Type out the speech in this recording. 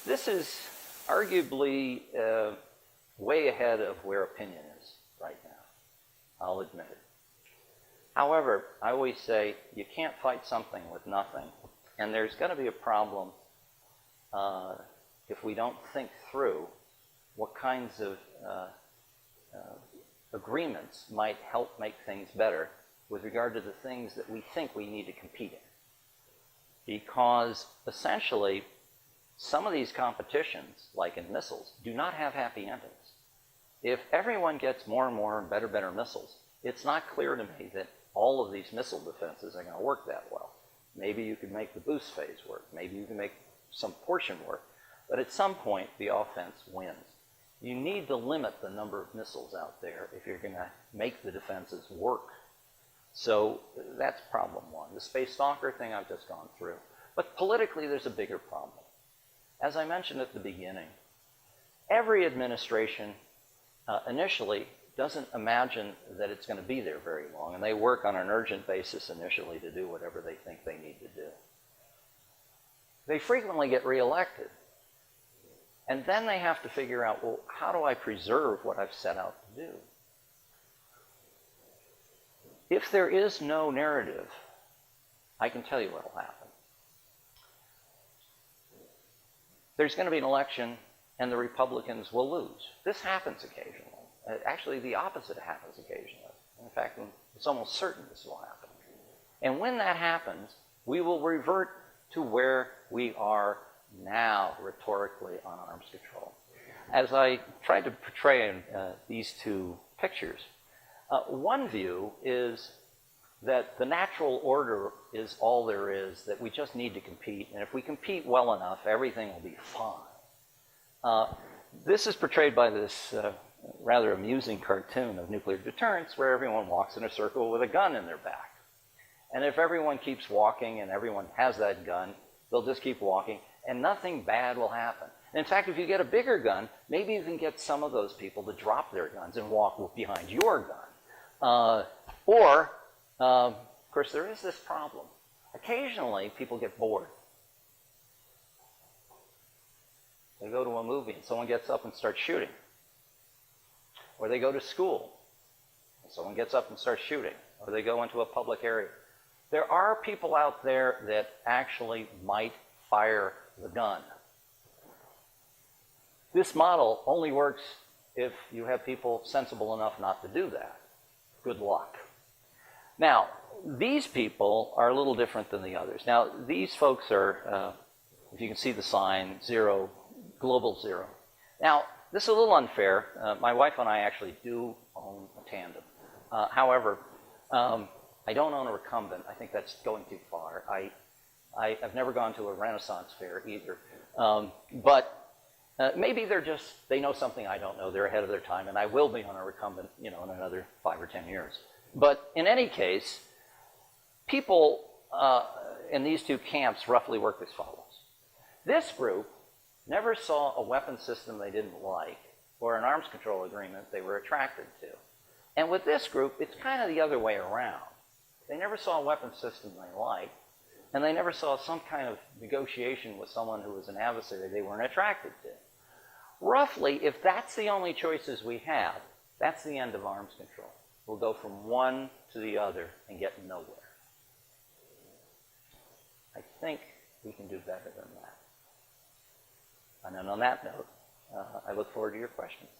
This is arguably way ahead of where opinion is right now. I'll admit it. However, I always say you can't fight something with nothing, and there's going to be a problem if we don't think through what kinds of agreements might help make things better with regard to the things that we think we need to compete in. Because essentially, some of these competitions, like in missiles, do not have happy endings. If everyone gets more and more and better missiles, it's not clear to me that all of these missile defenses are going to work that well. Maybe you could make the boost phase work. Maybe you can make some portion work. But at some point, the offense wins. You need to limit the number of missiles out there if you're going to make the defenses work. So that's problem one. The space stalker thing I've just gone through. But politically, there's a bigger problem. As I mentioned at the beginning, every administration initially doesn't imagine that it's going to be there very long, and they work on an urgent basis initially to do whatever they think they need to do. They frequently get reelected, and then they have to figure out, well, how do I preserve what I've set out to do? If there is no narrative, I can tell you what will happen. There's going to be an election, and the Republicans will lose. This happens occasionally. Actually, the opposite happens occasionally. In fact, it's almost certain this will happen. And when that happens, we will revert to where we are now, rhetorically, on arms control. As I tried to portray in these two pictures, one view is that the natural order is all there is, that we just need to compete, and if we compete well enough, everything will be fine. This is portrayed by this rather amusing cartoon of nuclear deterrence where everyone walks in a circle with a gun in their back. And if everyone keeps walking and everyone has that gun, they'll just keep walking and nothing bad will happen. And in fact, if you get a bigger gun, maybe you can get some of those people to drop their guns and walk behind your gun. Of course, there is this problem. Occasionally, people get bored. They go to a movie and someone gets up and starts shooting. Or they go to school and someone gets up and starts shooting. Or they go into a public area. There are people out there that actually might fire the gun. This model only works if you have people sensible enough not to do that. Good luck. Now, these people are a little different than the others. Now, these folks are, if you can see the sign, zero, global zero. Now, this is a little unfair. My wife and I actually do own a tandem. However, I don't own a recumbent. I think that's going too far. I've never gone to a Renaissance fair either. But maybe they know something I don't know. They're ahead of their time, and I will be on a recumbent, in another 5 or 10 years. But in any case, people in these two camps roughly work as follows. This group never saw a weapon system they didn't like or an arms control agreement they were attracted to. And with this group, it's kind of the other way around. They never saw a weapon system they liked, and they never saw some kind of negotiation with someone who was an adversary they weren't attracted to. Roughly, if that's the only choices we have, that's the end of arms control. We'll go from one to the other and get nowhere. I think we can do better than that. And then on that note, I look forward to your questions.